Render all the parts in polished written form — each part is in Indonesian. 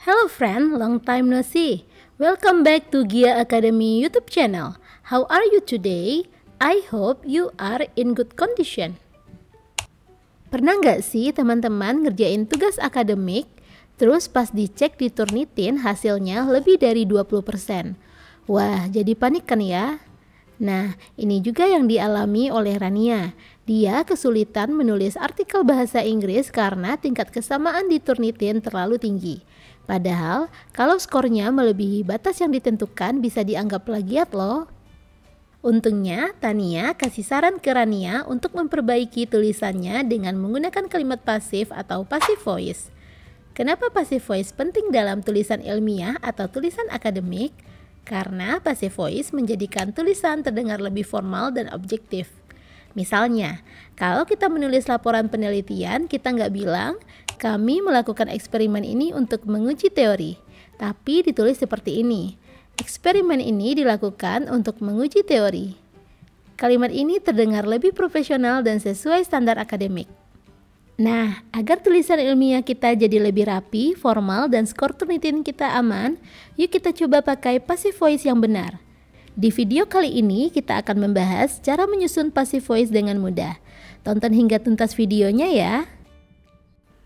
Hello friend, long time no see. Welcome back to Gia Academy YouTube channel. How are you today? I hope you are in good condition. Pernah nggak sih teman-teman ngerjain tugas akademik, terus pas dicek di Turnitin hasilnya lebih dari 20%? Wah, jadi panik kan ya? Nah, ini juga yang dialami oleh Rania. Dia kesulitan menulis artikel bahasa Inggris karena tingkat kesamaan di Turnitin terlalu tinggi. Padahal, kalau skornya melebihi batas yang ditentukan bisa dianggap plagiat loh. Untungnya, Tania kasih saran ke Rania untuk memperbaiki tulisannya dengan menggunakan kalimat pasif atau passive voice. Kenapa passive voice penting dalam tulisan ilmiah atau tulisan akademik? Karena passive voice menjadikan tulisan terdengar lebih formal dan objektif. Misalnya, kalau kita menulis laporan penelitian, kita nggak bilang, kami melakukan eksperimen ini untuk menguji teori. Tapi ditulis seperti ini, eksperimen ini dilakukan untuk menguji teori. Kalimat ini terdengar lebih profesional dan sesuai standar akademik. Nah, agar tulisan ilmiah kita jadi lebih rapi, formal, dan skor Turnitin kita aman, yuk kita coba pakai passive voice yang benar. Di video kali ini kita akan membahas cara menyusun passive voice dengan mudah. Tonton hingga tuntas videonya ya.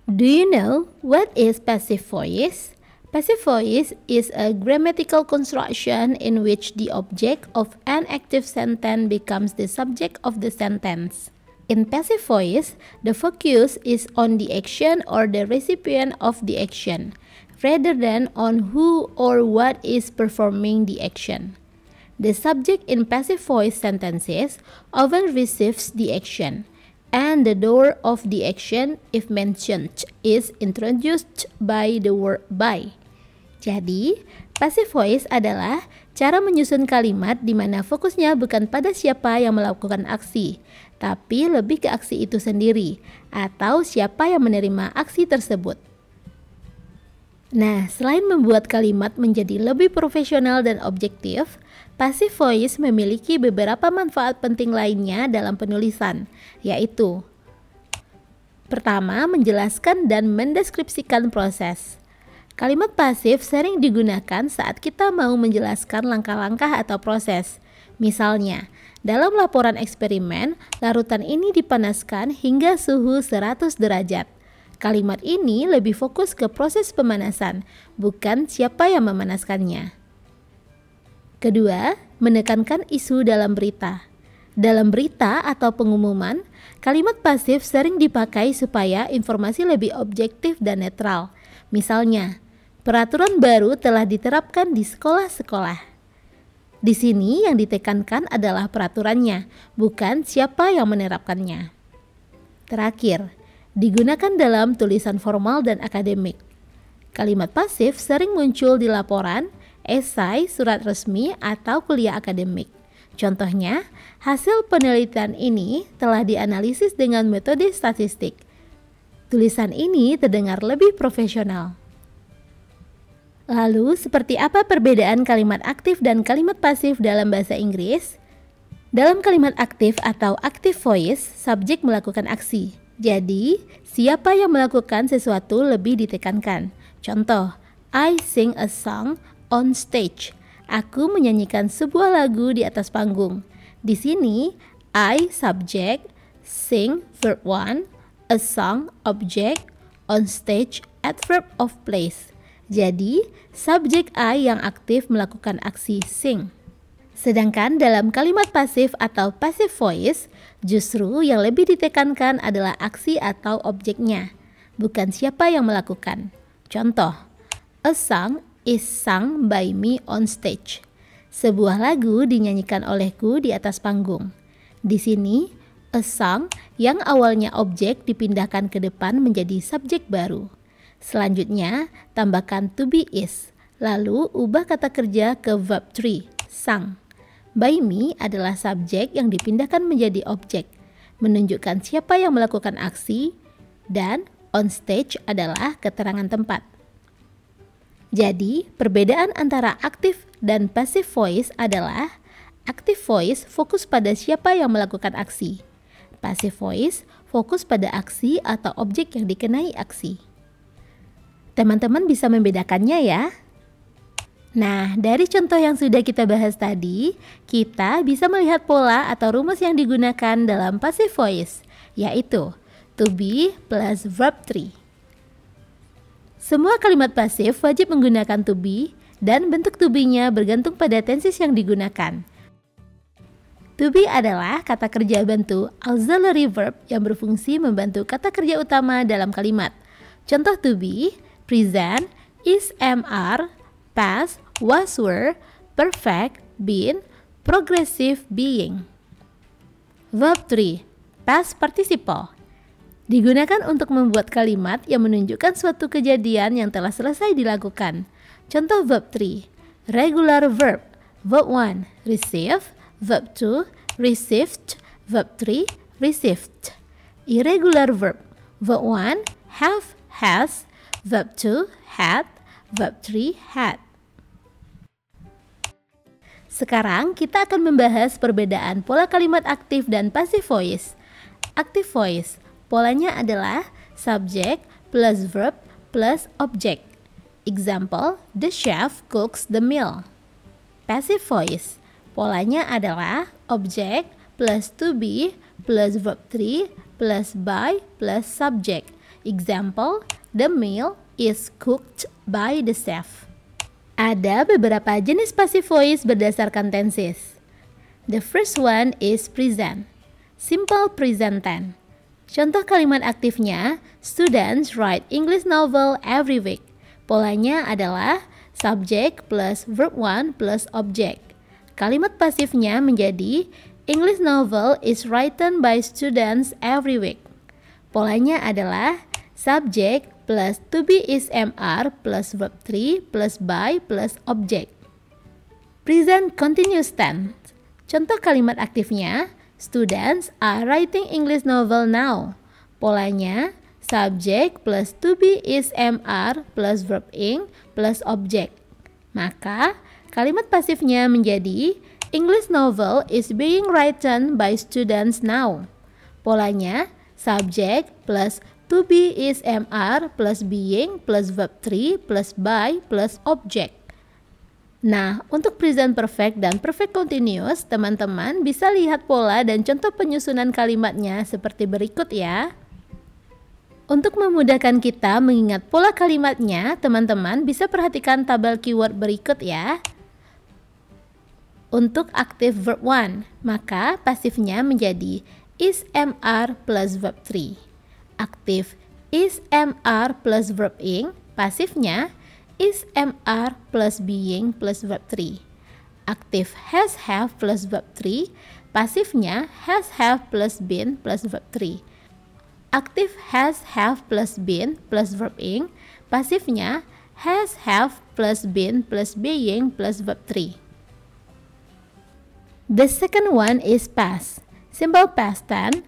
Do you know what is passive voice? Passive voice is a grammatical construction in which the object of an active sentence becomes the subject of the sentence. In passive voice, the focus is on the action or the recipient of the action, rather than on who or what is performing the action. The subject in passive voice sentences often receives the action, and the door of the action, if mentioned, is introduced by the word by. Jadi, passive voice adalah cara menyusun kalimat di mana fokusnya bukan pada siapa yang melakukan aksi, tapi lebih ke aksi itu sendiri, atau siapa yang menerima aksi tersebut. Nah, selain membuat kalimat menjadi lebih profesional dan objektif, passive voice memiliki beberapa manfaat penting lainnya dalam penulisan, yaitu: pertama, menjelaskan dan mendeskripsikan proses. Kalimat pasif sering digunakan saat kita mau menjelaskan langkah-langkah atau proses. Misalnya, dalam laporan eksperimen, larutan ini dipanaskan hingga suhu 100 derajat. Kalimat ini lebih fokus ke proses pemanasan, bukan siapa yang memanaskannya. Kedua, menekankan isu dalam berita. Dalam berita atau pengumuman, kalimat pasif sering dipakai supaya informasi lebih objektif dan netral. Misalnya, peraturan baru telah diterapkan di sekolah-sekolah. Di sini yang ditekankan adalah peraturannya, bukan siapa yang menerapkannya. Terakhir, digunakan dalam tulisan formal dan akademik. Kalimat pasif sering muncul di laporan, esai, surat resmi, atau kuliah akademik. Contohnya, hasil penelitian ini telah dianalisis dengan metode statistik. Tulisan ini terdengar lebih profesional. Lalu, seperti apa perbedaan kalimat aktif dan kalimat pasif dalam bahasa Inggris? Dalam kalimat aktif atau active voice, subjek melakukan aksi. Jadi, siapa yang melakukan sesuatu lebih ditekankan. Contoh, I sing a song on stage. Aku menyanyikan sebuah lagu di atas panggung. Di sini, I subject, sing verb 1, a song object, on stage adverb of place. Jadi, subjek I yang aktif melakukan aksi sing. Sedangkan dalam kalimat pasif atau passive voice, justru yang lebih ditekankan adalah aksi atau objeknya, bukan siapa yang melakukan. Contoh, a song is sung by me on stage. Sebuah lagu dinyanyikan olehku di atas panggung. Di sini, a song yang awalnya objek dipindahkan ke depan menjadi subjek baru. Selanjutnya, tambahkan to be is, lalu ubah kata kerja ke verb 3, sung. By me adalah subjek yang dipindahkan menjadi objek, menunjukkan siapa yang melakukan aksi, dan on stage adalah keterangan tempat. Jadi, perbedaan antara active dan passive voice adalah active voice fokus pada siapa yang melakukan aksi. Passive voice fokus pada aksi atau objek yang dikenai aksi. Teman-teman bisa membedakannya ya. Nah, dari contoh yang sudah kita bahas tadi, kita bisa melihat pola atau rumus yang digunakan dalam passive voice, yaitu to be plus verb 3. Semua kalimat pasif wajib menggunakan to be, dan bentuk to be-nya bergantung pada tenses yang digunakan. To be adalah kata kerja bantu auxiliary verb yang berfungsi membantu kata kerja utama dalam kalimat. Contoh to be, present, is, am, are, past, was, were, perfect, been, progressive, being. Verb 3, past participle, digunakan untuk membuat kalimat yang menunjukkan suatu kejadian yang telah selesai dilakukan. Contoh verb 3, regular verb, verb 1, receive, verb 2, received, verb 3, received. Irregular verb, verb 1, have, has, verb 2, had, verb 3, had. Sekarang kita akan membahas perbedaan pola kalimat aktif dan passive voice. Active voice, polanya adalah subject plus verb plus object. Example, the chef cooks the meal. Passive voice, polanya adalah object plus to be plus verb 3 plus by plus subject. Example, the meal is cooked by the chef. Ada beberapa jenis passive voice berdasarkan tenses. The first one is present, simple present tense. Contoh kalimat aktifnya, students write English novel every week. Polanya adalah subject plus verb 1 plus object. Kalimat pasifnya menjadi English novel is written by students every week. Polanya adalah subject plus to be is am/are plus verb 3 plus by plus object. Present continuous tense. Contoh kalimat aktifnya, students are writing English novel now. Polanya subject plus to be is am/are plus verb ing plus object. Maka kalimat pasifnya menjadi English novel is being written by students now. Polanya subject plus to be is am/are plus being plus verb 3 plus by plus object. Nah, untuk present perfect dan perfect continuous, teman-teman bisa lihat pola dan contoh penyusunan kalimatnya seperti berikut ya. Untuk memudahkan kita mengingat pola kalimatnya, teman-teman bisa perhatikan tabel keyword berikut ya. Untuk active verb 1, maka pasifnya menjadi is, am, are plus verb 3. Aktif is, am, are plus verb ing, pasifnya is, am, are plus being plus verb 3. Aktif has, have plus verb 3, pasifnya has, have plus been plus verb 3. Aktif has, have plus been plus verb ing, pasifnya has, have plus been plus being plus verb 3. The second one is past, simple past tense.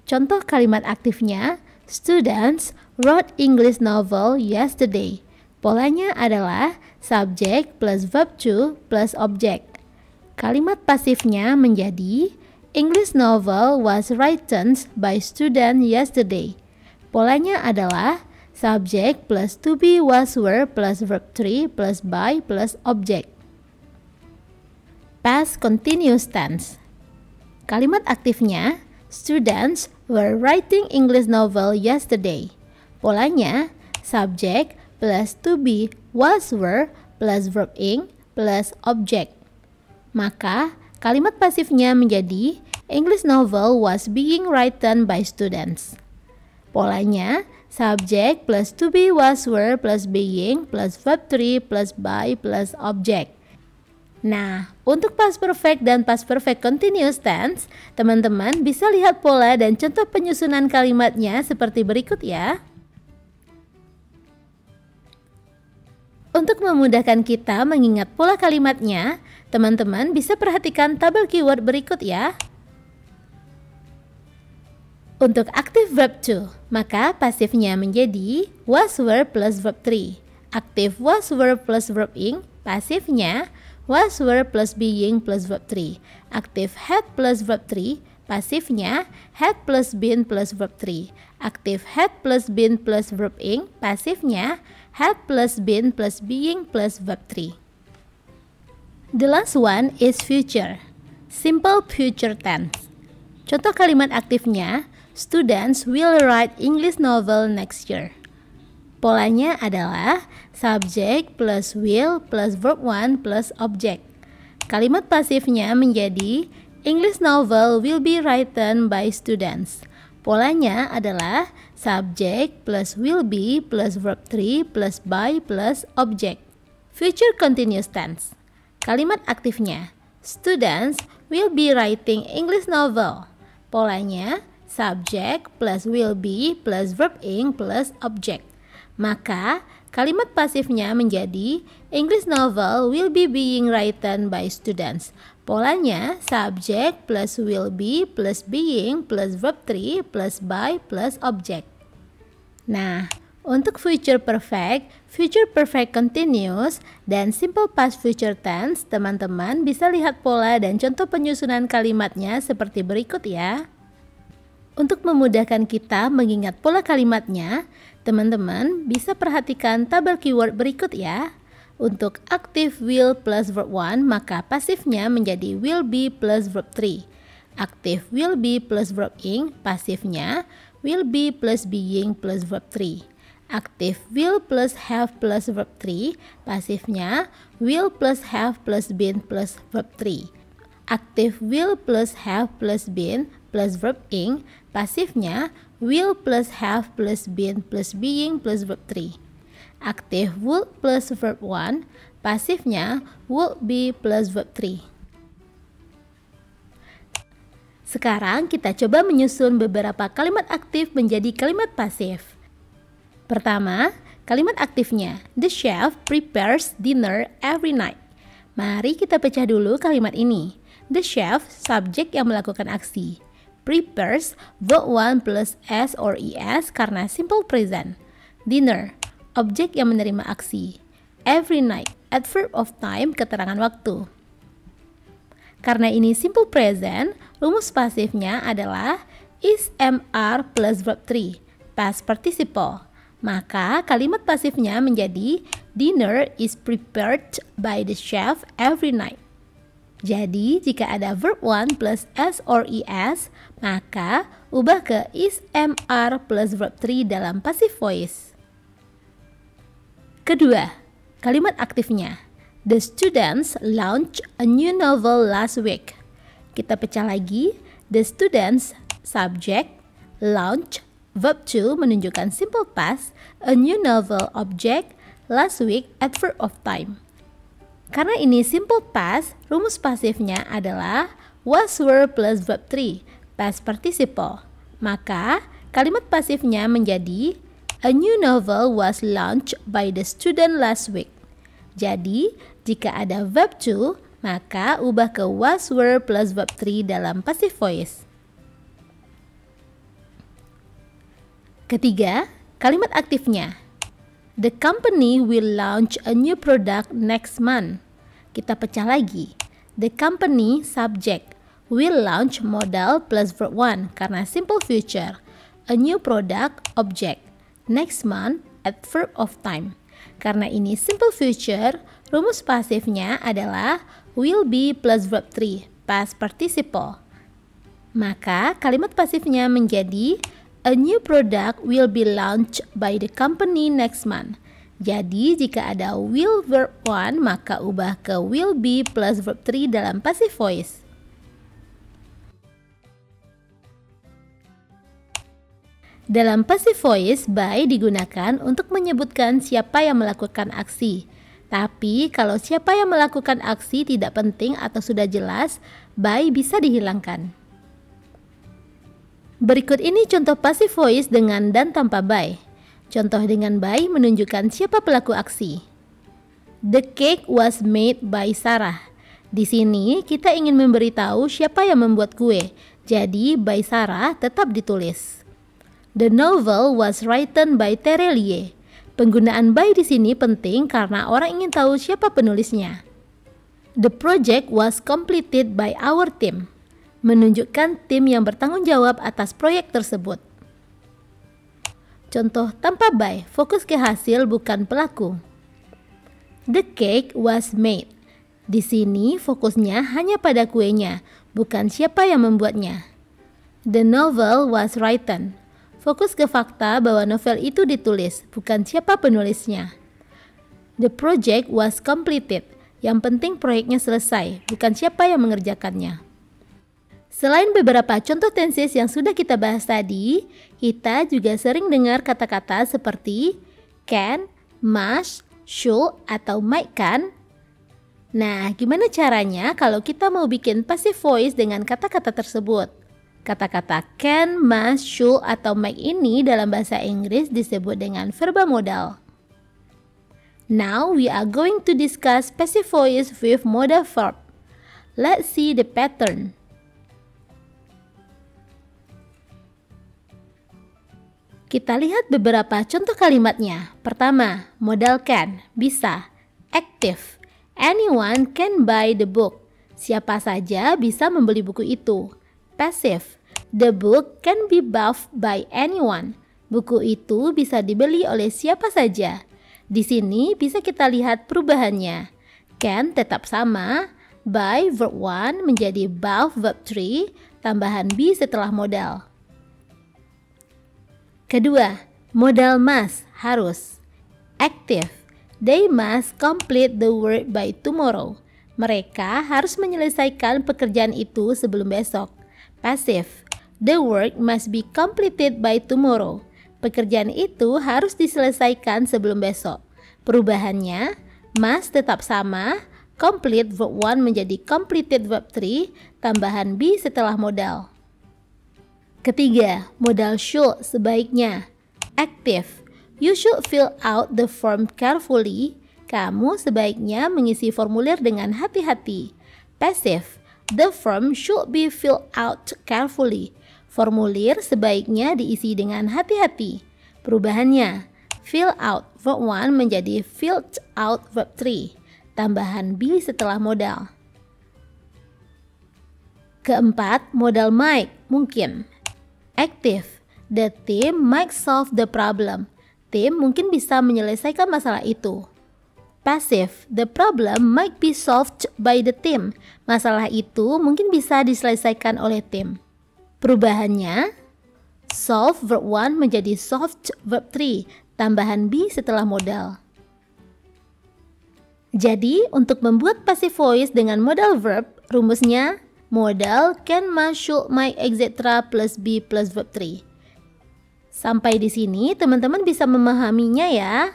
Contoh kalimat aktifnya, students wrote English novel yesterday. Polanya adalah subject plus verb 2 plus object. Kalimat pasifnya menjadi English novel was written by student yesterday. Polanya adalah subject plus to be was were plus verb 3 plus by plus object. Past continuous tense. Kalimat aktifnya, students were writing English novel yesterday. Polanya subject plus to be was were plus verb ing plus object. Maka kalimat pasifnya menjadi English novel was being written by students. Polanya subject plus to be was were plus being plus verb 3 plus by plus object. Nah, untuk past perfect dan past perfect continuous tense, teman-teman bisa lihat pola dan contoh penyusunan kalimatnya seperti berikut ya. Untuk memudahkan kita mengingat pola kalimatnya, teman-teman bisa perhatikan tabel keyword berikut ya. Untuk active verb 2, maka pasifnya menjadi was were plus verb 3. Aktif was were plus verb ing, pasifnya was were plus being plus verb 3. Aktif had plus verb 3, pasifnya had plus been plus verb 3. Aktif had plus been plus verb ing, pasifnya had plus been plus being plus verb 3. The last one is future, simple future tense. Contoh kalimat aktifnya, students will write English novel next year. Polanya adalah subject plus will plus verb 1 plus object. Kalimat pasifnya menjadi English novel will be written by students. Polanya adalah subject plus will be plus verb 3 plus by plus object. Future continuous tense. Kalimat aktifnya, students will be writing English novel. Polanya subject plus will be plus verb ing plus object. Maka kalimat pasifnya menjadi English novel will be being written by students. Polanya subject plus will be plus being plus verb 3 plus by plus object. Nah, untuk future perfect continuous, dan simple past future tense, teman-teman bisa lihat pola dan contoh penyusunan kalimatnya seperti berikut ya. Untuk memudahkan kita mengingat pola kalimatnya, teman-teman bisa perhatikan tabel keyword berikut ya. Untuk aktif will plus verb 1, maka pasifnya menjadi will be plus verb 3. Aktif will be plus verb ing, pasifnya will be plus being plus verb 3. Aktif will plus have plus verb 3, pasifnya will plus have plus been plus verb 3. Aktif will plus have plus been plus verb ing, pasifnya will plus have plus been plus being plus verb 3. Aktif would plus verb 1, pasifnya would be plus verb 3. Sekarang kita coba menyusun beberapa kalimat aktif menjadi kalimat pasif. Pertama, kalimat aktifnya, the chef prepares dinner every night. Mari kita pecah dulu kalimat ini. The chef, subjek yang melakukan aksi. Prepares, verb 1 plus s or es karena simple present. Dinner, objek yang menerima aksi. Every night, adverb of time, keterangan waktu. Karena ini simple present, rumus pasifnya adalah is mr plus verb 3, past participle. Maka kalimat pasifnya menjadi dinner is prepared by the chef every night. Jadi jika ada verb 1 plus s or es, maka ubah ke is mr plus verb 3 dalam passive voice. Kedua, kalimat aktifnya, the students launched a new novel last week. Kita pecah lagi, the students, subject, launch, verb 2 menunjukkan simple past, a new novel object, last week adverb of time. Karena ini simple past, rumus pasifnya adalah was were plus verb 3, past participle. Maka kalimat pasifnya menjadi a new novel was launched by the student last week. Jadi, jika ada verb 2, maka ubah ke was were plus verb 3 dalam passive voice. Ketiga, kalimat aktifnya, the company will launch a new product next month. Kita pecah lagi, the company subject will launch modal plus verb 1 karena simple future. A new product object. Next month, adverb of time. Karena ini simple future, rumus pasifnya adalah will be plus verb 3, past participle. Maka kalimat pasifnya menjadi a new product will be launched by the company next month. Jadi jika ada will verb 1, maka ubah ke will be plus verb 3 dalam passive voice. Dalam passive voice, by digunakan untuk menyebutkan siapa yang melakukan aksi. Tapi kalau siapa yang melakukan aksi tidak penting atau sudah jelas, by bisa dihilangkan. Berikut ini contoh passive voice dengan dan tanpa by. Contoh dengan by menunjukkan siapa pelaku aksi. The cake was made by Sarah. Di sini kita ingin memberitahu siapa yang membuat kue. Jadi by Sarah tetap ditulis. The novel was written by Terelie. Penggunaan by di sini penting karena orang ingin tahu siapa penulisnya. The project was completed by our team. Menunjukkan tim yang bertanggung jawab atas proyek tersebut. Contoh tanpa by, fokus ke hasil bukan pelaku. The cake was made. Di sini fokusnya hanya pada kuenya, bukan siapa yang membuatnya. The novel was written. Fokus ke fakta bahwa novel itu ditulis, bukan siapa penulisnya. The project was completed. Yang penting proyeknya selesai, bukan siapa yang mengerjakannya. Selain beberapa contoh tenses yang sudah kita bahas tadi, kita juga sering dengar kata-kata seperti can, must, should, atau might kan? Nah, gimana caranya kalau kita mau bikin passive voice dengan kata-kata tersebut? Kata-kata can, must, should, atau might ini dalam bahasa Inggris disebut dengan verba modal. Now we are going to discuss passive voice with modal verb. Let's see the pattern. Kita lihat beberapa contoh kalimatnya. Pertama, modal can, bisa. Active, anyone can buy the book. Siapa saja bisa membeli buku itu. Passive, the book can be bought by anyone. Buku itu bisa dibeli oleh siapa saja. Di sini bisa kita lihat perubahannya. Can tetap sama, buy verb 1 menjadi bought verb 3, tambahan be setelah modal. Kedua, modal must, harus. Active, they must complete the work by tomorrow. Mereka harus menyelesaikan pekerjaan itu sebelum besok. Passive, the work must be completed by tomorrow. Pekerjaan itu harus diselesaikan sebelum besok. Perubahannya, must tetap sama, complete verb 1 menjadi completed verb 3, tambahan be setelah modal. Ketiga, modal should, sebaiknya. Active, you should fill out the form carefully. Kamu sebaiknya mengisi formulir dengan hati-hati. Passive, the form should be filled out carefully. Formulir sebaiknya diisi dengan hati-hati. Perubahannya, fill out verb 1 menjadi filled out verb 3, tambahan be setelah modal. Keempat, modal might, mungkin. Active, the team might solve the problem. Tim mungkin bisa menyelesaikan masalah itu. Passive, the problem might be solved by the team. Masalah itu mungkin bisa diselesaikan oleh tim. Perubahannya, solve verb 1 menjadi solved verb 3, tambahan be setelah modal. Jadi, untuk membuat passive voice dengan modal verb, rumusnya modal can, must, should, might, etc. plus be plus verb 3. Sampai di sini teman-teman bisa memahaminya ya.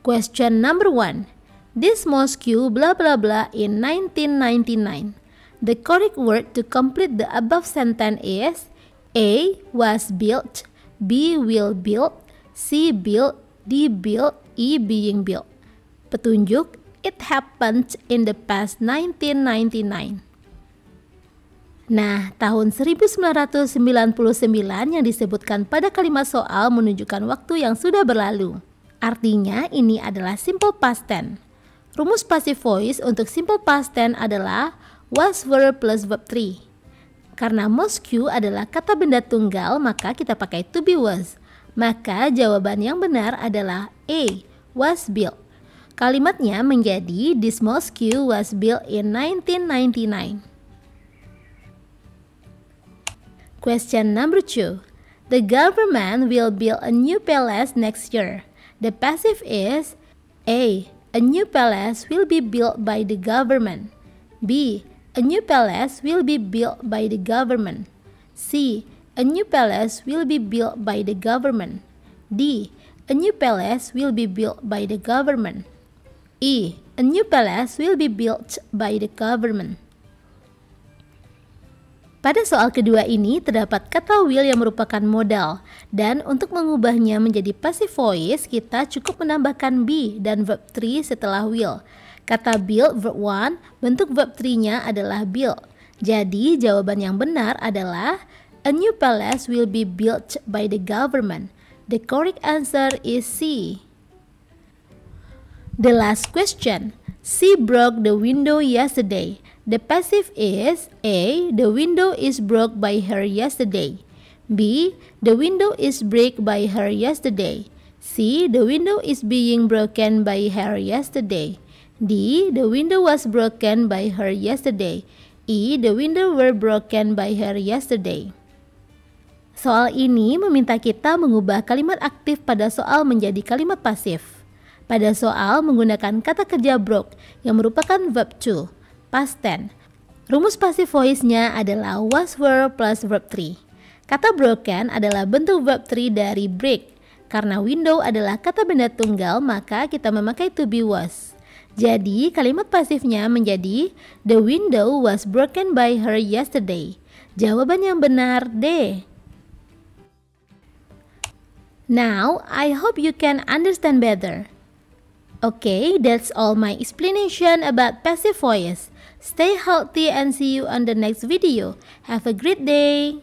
Question number 1. This mosque blah blah blah in 1999. The correct word to complete the above sentence is A. Was built, B. Will build, C. Built, D. Built, E. Being built. Petunjuk, it happened in the past 1999. Nah, tahun 1999 yang disebutkan pada kalimat soal menunjukkan waktu yang sudah berlalu. Artinya ini adalah simple past tense. Rumus passive voice untuk simple past tense adalah was verb plus verb 3. Karena mosque adalah kata benda tunggal, maka kita pakai to be was. Maka jawaban yang benar adalah A, was built. Kalimatnya menjadi this mosque was built in 1999. Question number 2. The government will build a new palace next year. The passive is A. A new palace will be built by the government. B. A new palace will be built by the government. C. A new palace will be built by the government. D. A new palace will be built by the government. E. A new palace will be built by the government. Pada soal kedua ini terdapat kata will yang merupakan modal, dan untuk mengubahnya menjadi passive voice kita cukup menambahkan be dan verb 3 setelah will. Kata build verb 1, bentuk verb 3-nya adalah build. Jadi jawaban yang benar adalah a new palace will be built by the government. The correct answer is C. The last question. She broke the window yesterday. The passive is A. The window is broke by her yesterday. B. The window is break by her yesterday. C. The window is being broken by her yesterday. D. The window was broken by her yesterday. E. The window were broken by her yesterday. Soal ini meminta kita mengubah kalimat aktif pada soal menjadi kalimat pasif. Pada soal menggunakan kata kerja broke yang merupakan verb to, past tense. Rumus passive voice-nya adalah was were plus verb 3. Kata broken adalah bentuk verb 3 dari break. Karena window adalah kata benda tunggal, maka kita memakai to be was. Jadi kalimat pasifnya menjadi the window was broken by her yesterday. Jawaban yang benar D. Now, I hope you can understand better. Okay, that's all my explanation about passive voice. Stay healthy and see you on the next video. Have a great day.